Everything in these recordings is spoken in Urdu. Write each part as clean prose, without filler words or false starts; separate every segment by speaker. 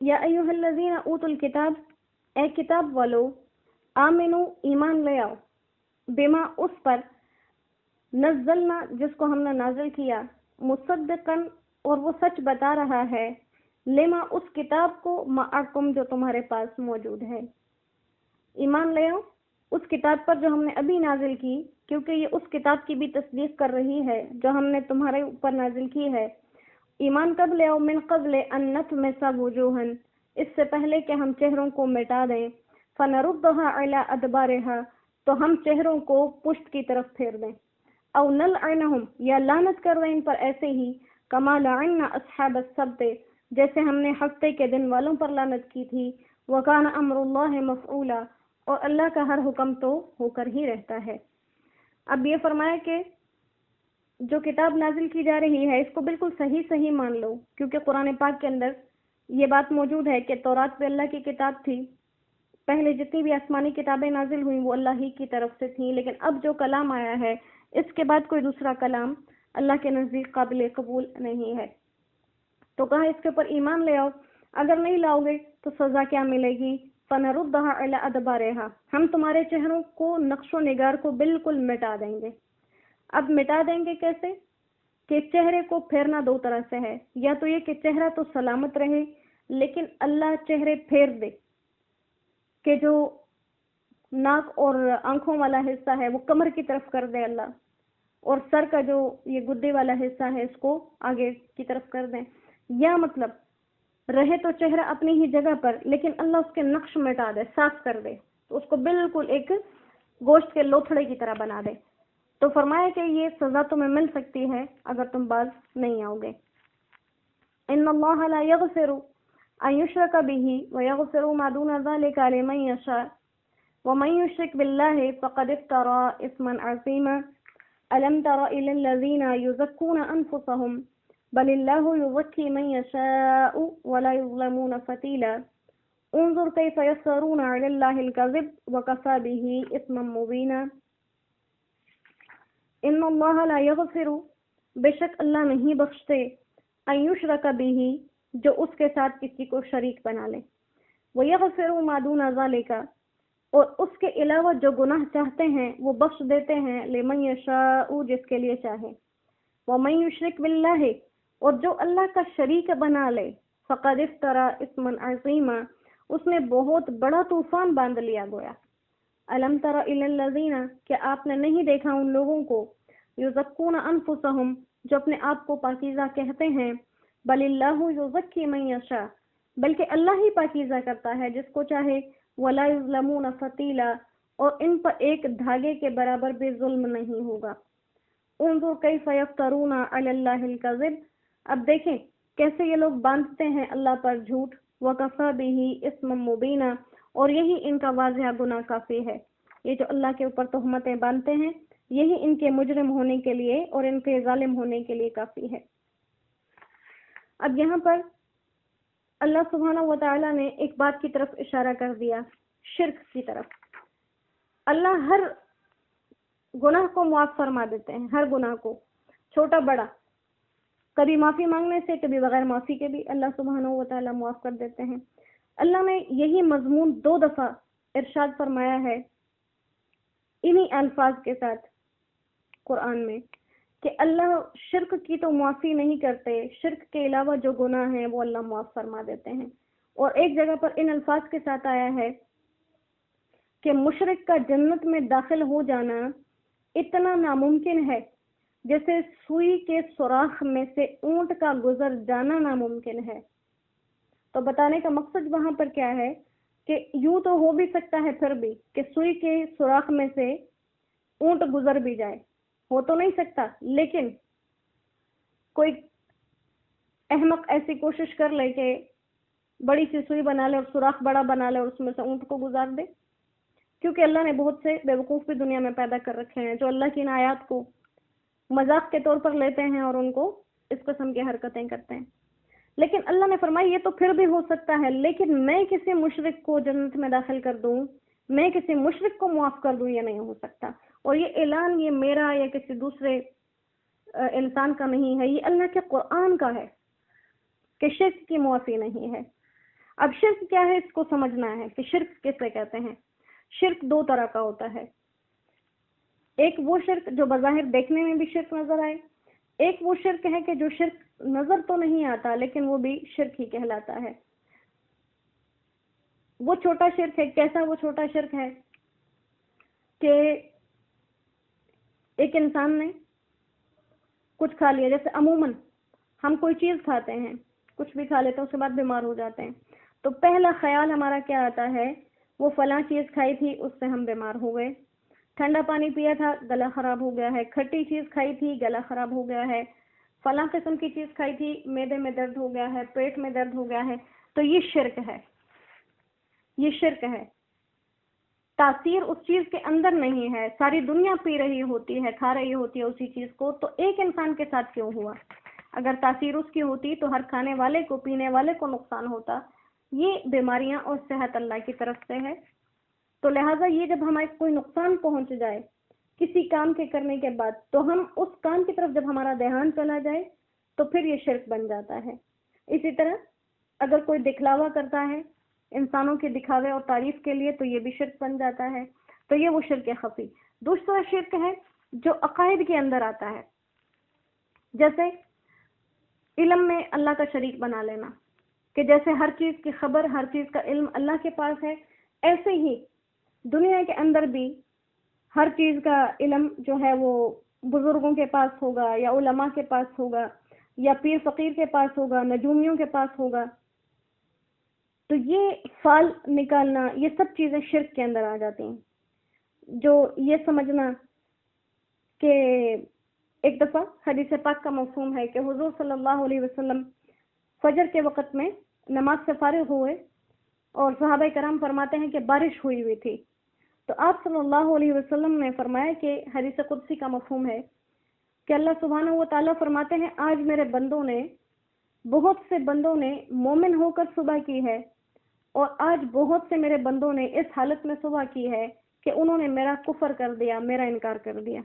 Speaker 1: یا ایھا الذین اوتوا الکتاب، اے کتاب والو، آمنو ایمان لے آؤ، بما اس پر، نزلنا جس کو ہم نے نازل کیا، مصدقاً اور وہ سچ بتا رہا ہے، لما اس کتاب کو، معکم جو تمہارے پاس موجود ہے۔ ایمان لے آؤ اس کتاب پر جو ہم نے ابھی نازل کی، کیونکہ یہ اس کتاب کی بھی تصدیق کر رہی ہے جو ہم نے تمہارے اوپر نازل کی ہے۔ ایمان کب لے آؤ؟ من قبل ان نطمس وجوہا، اس سے پہلے کہ ہم چہروں کو مٹا دیں، فنردها علی ادبارها، تو ہم چہروں کو پشت کی طرف پھیر دیں، او نلعنہم، یا لعنت کر دیں ان پر ایسے ہی، کما لعنا اصحاب السبت، جیسے ہم نے ہفتے کے دن والوں پر لعنت کی تھی، وکان امر اللہ مفعولا، اور اللہ کا ہر حکم تو ہو کر ہی رہتا ہے۔ اب یہ فرمایا کہ جو کتاب نازل کی جا رہی ہے اس کو بالکل صحیح مان لو، کیونکہ قرآن پاک کے اندر یہ بات موجود ہے کہ تورات بھی اللہ کی کتاب تھی، پہلے جتنی بھی آسمانی کتابیں نازل ہوئیں وہ اللہ ہی کی طرف سے تھیں، لیکن اب جو کلام آیا ہے اس کے بعد کوئی دوسرا کلام اللہ کے نزدیک قابل قبول نہیں ہے۔ تو کہا اس کے اوپر ایمان لے آؤ، اگر نہیں لاؤ گے تو سزا کیا ملے گی؟ فَنَرُدَّهَا عَلَىٰ أَدْبَارِهَا، ہم تمہارے چہروں کو، نقش و نگار کو بالکل مٹا دیں گے۔ اب مٹا دیں گے کیسے؟ کہ چہرے کو پھیرنا دو طرح سے ہے، یا تو یہ کہ چہرہ تو سلامت رہے لیکن اللہ چہرے پھیر دے، کہ جو ناک اور آنکھوں والا حصہ ہے وہ کمر کی طرف کر دے اللہ، اور سر کا جو یہ گدے والا حصہ ہے اس کو آگے کی طرف کر دیں، یا مطلب رہے تو چہرہ اپنی ہی جگہ پر لیکن اللہ اس کے نقش مٹا دے، صاف کر دے، تو اس کو بالکل ایک گوشت کے لوتھڑے کی طرح بنا دے۔ تو فرمایا کہ یہ سزا تمہیں مل سکتی ہے اگر تم باز نہیں آؤ گے۔ ان اللہ لا یغفر ان یشرک بہ ویغفر ما دون ذلک لمن یشاء ومن یشرک باللہ فقد افترى اثما عظیما الم تر الی الذین یزکون انفسهم بل اللہ یزکی من یشاء ولا یظلمون فتیلا انظر کیف یفترون علی اللہ الکذب وکفی بہ اثما مبینا۔ ان اللہ لا یغفر، بے شک اللہ نہیں بخشتے، ان یشرک بہ، جو اس کے ساتھ کسی کو شریک بنا لے، ویغفر ما دون ذالک، اور اس کے علاوہ جو گناہ چاہتے ہیں وہ بخش دیتے ہیں، لمن یشاء، جس کے لیے چاہے، ومن یشرک باللہ، اور جو اللہ کا شریک بنا لے، فقد افترى اثما عظیما، اس نے بہت بڑا طوفان باندھ لیا گویا۔ الم تر الی الذین، کہ آپ نے نہیں دیکھا ان لوگوں کو، یزکون انفسہم، جو اپنے آپ کو پاکیزہ کہتے ہیں، بل اللہ یزکی من یشاء، بلکہ اللہ ہی پاکیزہ کرتا ہے جس کو چاہے، ولا یظلمون فتیلا، اور ان پر ایک دھاگے کے برابر بھی ظلم نہیں ہوگا۔ انظر کیف یفترون علی اللہ الکذب، اب دیکھیں کیسے یہ لوگ باندھتے ہیں اللہ پر جھوٹ، وکفی بہ اثما مبینا، اور یہی ان کا واضح گناہ کافی ہے۔ یہ جو اللہ کے اوپر تہمتیں باندھتے ہیں یہی ان کے مجرم ہونے کے لیے اور ان کے ظالم ہونے کے لیے کافی ہے۔ اب یہاں پر اللہ سبحانہ و تعالیٰ نے ایک بات کی طرف اشارہ کر دیا، شرک کی طرف۔ اللہ ہر گناہ کو معاف فرما دیتے ہیں، ہر گناہ کو، چھوٹا بڑا، کبھی معافی مانگنے سے کبھی بغیر معافی کے بھی اللہ سبحانہ و تعالیٰ معاف کر دیتے ہیں۔ اللہ نے یہی مضمون 2 دفعہ ارشاد فرمایا ہے انہی الفاظ کے ساتھ قرآن میں، کہ اللہ شرک کی تو معافی نہیں کرتے، شرک کے علاوہ جو گناہ ہیں وہ اللہ معاف فرما دیتے ہیں۔ اور ایک جگہ پر ان الفاظ کے ساتھ آیا ہے کہ مشرک کا جنت میں داخل ہو جانا اتنا ناممکن ہے جیسے سوئی کے سوراخ میں سے اونٹ کا گزر جانا ناممکن ہے۔ تو بتانے کا مقصد وہاں پر کیا ہے کہ یوں تو ہو بھی سکتا ہے پھر بھی کہ سوئی کے سوراخ میں سے اونٹ گزر بھی جائے، ہو تو نہیں سکتا، لیکن کوئی احمق ایسی کوشش کر لے کہ بڑی سی سوئی بنا لے اور سوراخ بڑا بنا لے اور اس میں سے اونٹ کو گزار دے، کیونکہ اللہ نے بہت سے بیوقوف بھی دنیا میں پیدا کر رکھے ہیں جو اللہ کی ان آیات کو مذاق کے طور پر لیتے ہیں اور ان کو اس قسم کی حرکتیں کرتے ہیں۔ لیکن اللہ نے فرمایا یہ تو پھر بھی ہو سکتا ہے، لیکن میں کسی مشرک کو جنت میں داخل کر دوں، میں کسی مشرک کو معاف کر دوں، یہ نہیں ہو سکتا۔ اور یہ اعلان یہ میرا یا کسی دوسرے انسان کا نہیں ہے، یہ اللہ کے قرآن کا ہے کہ شرک کی معافی نہیں ہے۔ اب شرک کیا ہے اس کو سمجھنا ہے کہ شرک کسے کہتے ہیں۔ شرک دو طرح کا ہوتا ہے، ایک وہ شرک جو بظاہر دیکھنے میں بھی شرک نظر آئے، ایک وہ شرک ہے کہ جو شرک نظر تو نہیں آتا لیکن وہ بھی شرک ہی کہلاتا ہے۔ وہ چھوٹا شرک ہے، کیسا وہ چھوٹا شرک ہے کہ ایک انسان نے کچھ کھا لیا، جیسے عموماً ہم کوئی چیز کھاتے ہیں، کچھ بھی کھا لیتے ہیں، اس کے بعد بیمار ہو جاتے ہیں، تو پہلا خیال ہمارا کیا آتا ہے، وہ فلاں چیز کھائی تھی اس سے ہم بیمار ہو گئے، ٹھنڈا پانی پیا تھا گلا خراب ہو گیا ہے، کھٹی چیز کھائی تھی گلا خراب ہو گیا ہے، فلاں قسم کی چیز کھائی تھی معدے میں درد ہو گیا ہے، پیٹ میں درد ہو گیا ہے۔ تو یہ شرک ہے، یہ شرک ہے۔ تاثیر اس چیز کے اندر نہیں ہے، ساری دنیا پی رہی ہوتی ہے، کھا رہی ہوتی ہے اسی چیز کو، تو ایک انسان کے ساتھ کیوں ہوا؟ اگر تاثیر اس کی ہوتی تو ہر کھانے والے کو، پینے والے کو نقصان ہوتا۔ یہ بیماریاں اور صحت اللہ کی طرف سے ہے، تو لہٰذا یہ جب ہمیں کوئی نقصان پہنچ جائے کسی کام کے کرنے کے بعد، تو ہم اس کام کی طرف جب ہمارا دھیان چلا جائے تو پھر یہ شرک بن جاتا ہے۔ اسی طرح اگر کوئی دکھلاوا کرتا ہے انسانوں کے دکھاوے اور تعریف کے لیے، تو یہ بھی شرک بن جاتا ہے، تو یہ وہ شرک خفی۔ دوسرا شرک ہے جو عقائد کے اندر آتا ہے، جیسے علم میں اللہ کا شریک بنا لینا، کہ جیسے ہر چیز کی خبر، ہر چیز کا علم اللہ کے پاس ہے، ایسے ہی دنیا کے اندر بھی ہر چیز کا علم جو ہے وہ بزرگوں کے پاس ہوگا، یا علماء کے پاس ہوگا، یا پیر فقیر کے پاس ہوگا، نجومیوں کے پاس ہوگا۔ تو یہ فال نکالنا، یہ سب چیزیں شرک کے اندر آ جاتی ہیں۔ جو یہ سمجھنا کہ ایک دفعہ حدیث پاک کا مفہوم ہے کہ حضور صلی اللہ علیہ وسلم فجر کے وقت میں نماز سے فارغ ہوئے اور صحابہ کرام فرماتے ہیں کہ بارش ہوئی تھی، تو آپ صلی اللہ علیہ وسلم نے فرمایا کہ حدیث قدسی کا مفہوم ہے کہ اللہ سبحانہ و تعالیٰ فرماتے ہیں آج میرے بندوں نے، بہت سے بندوں نے مومن ہو کر صبح کی ہے، اور آج بہت سے میرے بندوں نے اس حالت میں صبح کی ہے کہ انہوں نے میرا کفر کر دیا، میرا انکار کر دیا۔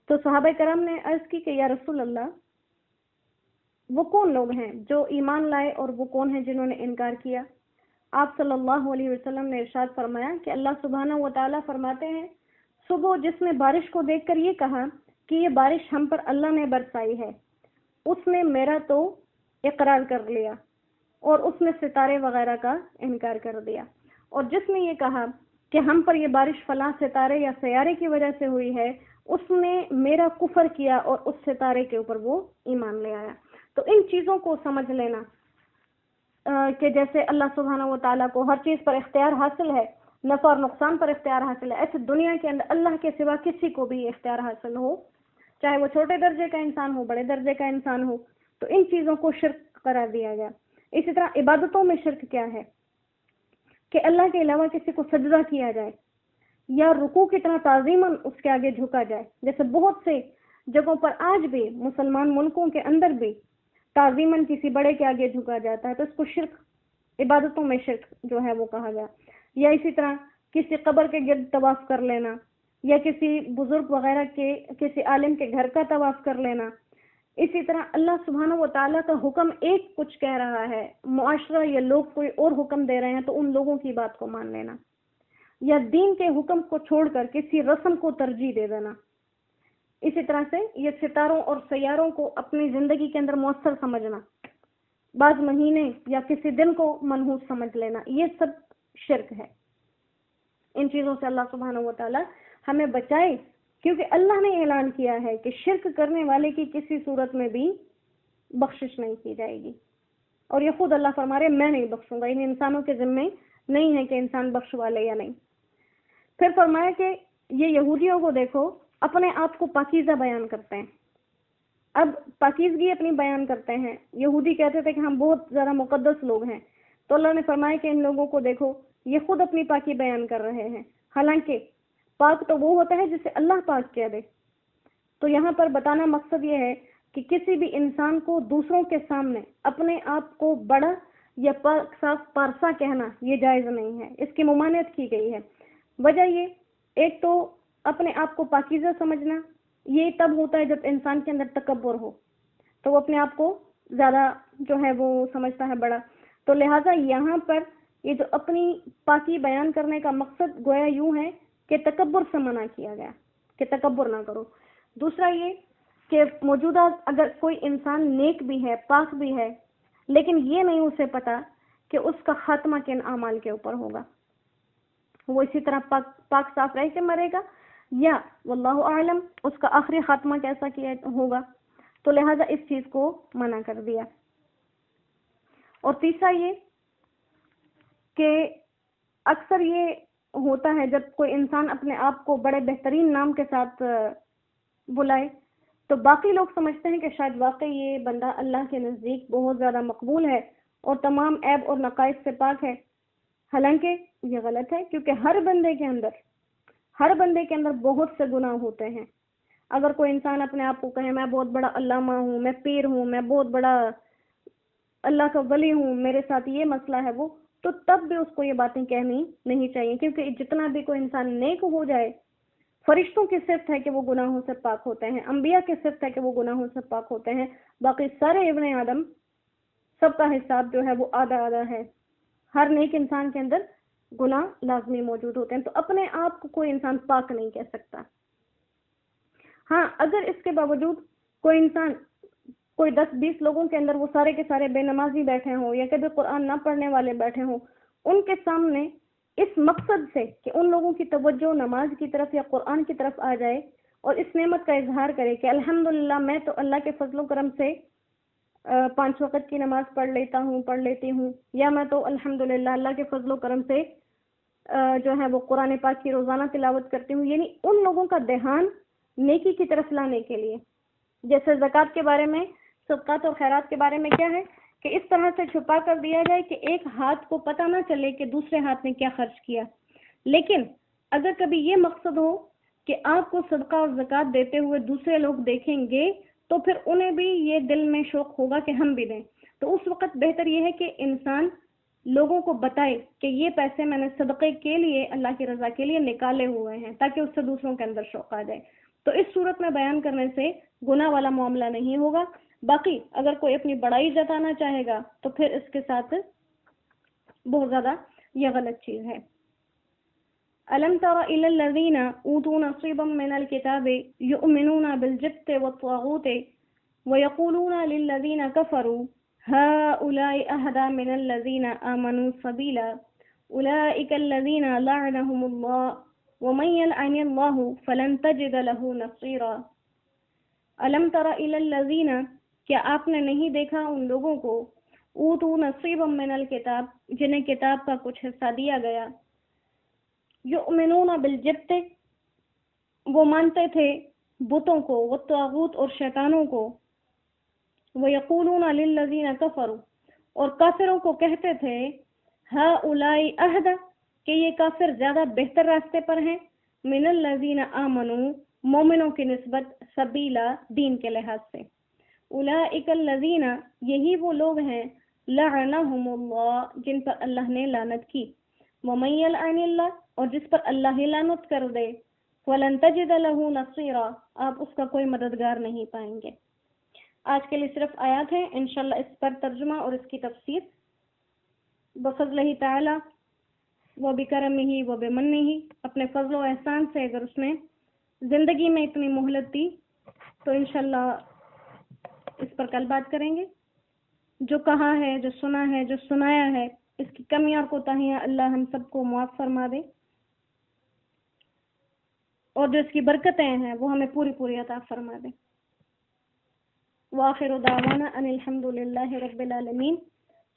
Speaker 1: تو صحابہ کرام نے عرض کی کہ یا رسول اللہ، وہ کون لوگ ہیں جو ایمان لائے اور وہ کون ہیں جنہوں نے انکار کیا؟ آپ صلی اللہ علیہ وسلم نے ارشاد فرمایا کہ اللہ سبحانہ و تعالیٰ فرماتے ہیں صبح جس نے بارش کو دیکھ کر یہ کہا کہ یہ بارش ہم پر اللہ نے برسائی ہے، اس نے میرا تو اقرار کر لیا اور اس نے ستارے وغیرہ کا انکار کر دیا، اور جس نے یہ کہا کہ ہم پر یہ بارش فلاں ستارے یا سیارے کی وجہ سے ہوئی ہے، اس نے میرا کفر کیا اور اس ستارے کے اوپر وہ ایمان لے آیا۔ تو ان چیزوں کو سمجھ لینا کہ جیسے اللہ سبحانہ و تعالیٰ کو ہر چیز پر اختیار حاصل ہے، نفع اور نقصان پر اختیار حاصل ہے، ایسے دنیا کے اندر اللہ کے سوا کسی کو بھی اختیار حاصل ہو، چاہے وہ چھوٹے درجے کا انسان ہو، بڑے درجے کا انسان ہو، تو ان چیزوں کو شرک قرار دیا گیا۔ اسی طرح عبادتوں میں شرک کیا ہے کہ اللہ کے علاوہ کسی کو سجدہ کیا جائے یا رکوع کی طرح تعظیماً اس کے آگے جھکا جائے، جیسے بہت سے جگہوں پر آج بھی مسلمان ملکوں کے اندر بھی تعظیماً کسی بڑے کے آگے جھکا جاتا ہے، تو اس کو شرک، عبادتوں میں شرک جو ہے وہ کہا گیا۔ یا اسی طرح کسی قبر کے گرد طواف کر لینا، یا کسی بزرگ وغیرہ کے، کسی عالم کے گھر کا طواف کر لینا۔ اسی طرح اللہ سبحانہ و تعالیٰ کا حکم ایک کچھ کہہ رہا ہے، معاشرہ یا لوگ کوئی اور حکم دے رہے ہیں تو ان لوگوں کی بات کو مان لینا، یا دین کے حکم کو چھوڑ کر کسی رسم کو ترجیح دے دینا۔ اسی طرح سے یہ ستاروں اور سیاروں کو اپنی زندگی کے اندر مؤثر سمجھنا، بعض مہینے یا کسی دن کو منحوس سمجھ لینا، یہ سب شرک ہے۔ ان چیزوں سے اللہ سبحانہ و تعالیٰ ہمیں بچائے، کیونکہ اللہ نے اعلان کیا ہے کہ شرک کرنے والے کی کسی صورت میں بھی بخشش نہیں کی جائے گی، اور یہ خود اللہ فرما رہے میں نہیں بخشوں گا، ان انسانوں کے ذمے نہیں ہے کہ انسان بخشوا لے یا نہیں۔ پھر فرمایا کہ یہ یہودیوں کو دیکھو، اپنے آپ کو پاکیزہ بیان کرتے ہیں، اب پاکیزگی اپنی بیان کرتے ہیں۔ یہودی کہتے تھے کہ ہم بہت زیادہ مقدس لوگ ہیں، تو اللہ نے فرمایا کہ ان لوگوں کو دیکھو یہ خود اپنی پاکی بیان کر رہے ہیں، حالانکہ پاک تو وہ ہوتا ہے جسے اللہ پاک کہہ دے۔ تو یہاں پر بتانا مقصد یہ ہے کہ کسی بھی انسان کو دوسروں کے سامنے اپنے آپ کو بڑا یا پاک صاف پارسا کہنا یہ جائز نہیں ہے، اس کی ممانعت کی گئی ہے۔ وجہ یہ، ایک تو اپنے آپ کو پاکیزہ سمجھنا یہ تب ہوتا ہے جب انسان کے اندر تکبر ہو، تو وہ اپنے آپ کو زیادہ جو ہے وہ سمجھتا ہے بڑا۔ تو لہٰذا یہاں پر یہ جو اپنی پاکی بیان کرنے کا مقصد گویا یوں ہے کہ تکبر سے منع کیا گیا کہ تکبر نہ کرو۔ دوسرا یہ کہ موجودہ اگر کوئی انسان نیک بھی ہے، پاک بھی ہے، لیکن یہ نہیں اسے پتا کہ اس کا خاتمہ کن اعمال کے اوپر ہوگا، وہ اسی طرح پاک صاف رہ کے مرے گا یا واللہ اعلم اس کا آخری خاتمہ کیسا کیا ہوگا، تو لہٰذا اس چیز کو منع کر دیا۔ اور تیسرا یہ کہ اکثر یہ ہوتا ہے جب کوئی انسان اپنے آپ کو بڑے بہترین نام کے ساتھ بلائے تو باقی لوگ سمجھتے ہیں کہ شاید واقعی یہ بندہ اللہ کے نزدیک بہت زیادہ مقبول ہے اور تمام عیب اور نقائص سے پاک ہے، حالانکہ یہ غلط ہے، کیونکہ ہر بندے کے اندر بہت سے گناہ ہوتے ہیں۔ اگر کوئی انسان اپنے آپ کو کہے میں بہت بڑا علامہ ہوں، میں پیر ہوں، میں بہت بڑا اللہ کا ولی ہوں، میرے ساتھ یہ مسئلہ ہے وہ، تو تب بھی اس کو یہ باتیں کہنی نہیں چاہیے، کیونکہ جتنا بھی کوئی انسان نیک ہو جائے، فرشتوں کی صفت ہے کہ وہ گناہوں سے پاک ہوتے ہیں، انبیاء کی صفت ہے کہ وہ گناہوں سے پاک ہوتے ہیں، باقی سارے ابن آدم سب کا حساب جو ہے وہ آدھا آدھا ہے۔ ہر نیک انسان کے اندر گناہ لازمی موجود ہوتے ہیں، تو اپنے آپ کو کوئی انسان پاک نہیں کہہ سکتا۔ ہاں، اگر اس کے باوجود کوئی انسان کوئی 10-20 لوگوں کے اندر وہ سارے کے سارے بے نمازی بیٹھے ہوں یا کبھی قرآن نہ پڑھنے والے بیٹھے ہوں، ان کے سامنے اس مقصد سے کہ ان لوگوں کی توجہ نماز کی طرف یا قرآن کی طرف آ جائے اور اس نعمت کا اظہار کرے کہ الحمدللہ میں تو اللہ کے فضل و کرم سے 5 وقت کی نماز پڑھ لیتی ہوں، یا میں تو الحمدللہ اللہ کے فضل و کرم سے جو ہے وہ قرآن پاک کی روزانہ تلاوت کرتی ہوں، یعنی ان لوگوں کا دھیان نیکی کی طرف لانے کے لیے۔ جیسے زکوٰۃ کے بارے میں، صدقات اور خیرات کے بارے میں کیا ہے کہ اس طرح سے چھپا کر دیا جائے کہ ایک ہاتھ کو پتہ نہ چلے کہ دوسرے ہاتھ نے کیا خرچ کیا۔ لیکن اگر کبھی یہ مقصد ہو کہ آپ کو صدقہ اور زکوٰۃ دیتے ہوئے دوسرے لوگ دیکھیں گے تو پھر انہیں بھی یہ دل میں شوق ہوگا کہ ہم بھی دیں، تو اس وقت بہتر یہ ہے کہ انسان لوگوں کو بتائے کہ یہ پیسے میں نے صدقے کے لیے، اللہ کی رضا کے لیے نکالے ہوئے ہیں، تاکہ اس سے دوسروں کے اندر شوق آ جائے۔ تو اس صورت میں بیان کرنے سے گناہ والا معاملہ نہیں ہوگا۔ باقی اگر کوئی اپنی بڑائی جتانا چاہے گا تو پھر اس کے ساتھ بہت زیادہ یہ غلط چیز ہے۔ أَلَمْ تَرَ إِلَى الَّذِينَ أُوتُوا نَصِيبًا مِنَ الْكِتَابِ يُؤْمِنُونَ بِالْجِبْتِ وَالطَّاغُوتِ وَيَقُولُونَ لِلَّذِينَ كَفَرُوا هَؤُلَاءِ أَهْدَىٰ مِنَ الَّذِينَ آمَنُوا سَبِيلًا أُولَٰئِكَ الَّذِينَ لَعَنَهُمُ اللَّهُ وَمَن يَلْعَنِ اللَّهُ فَلَن تَجِدَ لَهُ نَصِيرًا۔ أَلَمْ تَرَ إِلَى الَّذِينَ، کیا آپ نے نہیں دیکھا ان لوگوں کو، اوتوا نصیبا من الکتاب، جنہیں کتاب کا کچھ حصہ دیا گیا، یؤمنون بالجبت، وہ مانتے تھے بتوں کو، والطاغوت اور شیطانوں کو، ویقولون للذین کفروا، اور کافروں کو کہتے تھے ہؤلاء اہدی، کہ یہ کافر زیادہ بہتر راستے پر ہیں، من الذین آمنوا، مومنوں کی نسبت، سبیلا، دین کے لحاظ سے، اولئک الذین، یہی وہ لوگ ہیں، لعنہم اللہ، جن پر اللہ نے لعنت کی، ومن یلعن اللہ، اور جس پر اللہ ہی لعنت کر دے، فلن تجد له نصیرا، آپ اس کا کوئی مددگار نہیں پائیں گے۔ آج کے لیے صرف آیات ہیں، انشاءاللہ اس پر ترجمہ اور اس کی تفسیر بفضلہ تعالی و بکرمہ و بمنہ، اپنے فضل و احسان سے اگر اس نے زندگی میں اتنی مہلت دی تو انشاءاللہ اس پر کل بات کریں گے۔ جو کہا ہے، جو سنا ہے، جو سنایا ہے، اس کی کمیاں اور کوتاہیاں اللہ ہم سب کو معاف فرما دے، اور جو اس کی برکتیں ہیں وہ ہمیں پوری پوری عطا فرما دے۔ وآخر دعوانا ان الحمد للہ رب العالمین،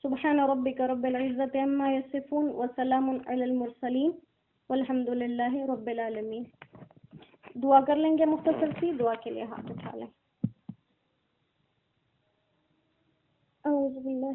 Speaker 1: سبحان ربک رب العزت عما یصفون وسلام علی المرسلین والحمد للہ رب العالمین۔ دعا کر لیں گے مختصر سی، دعا کے لیے ہاتھ اٹھا لیں۔ اعوذ باللہ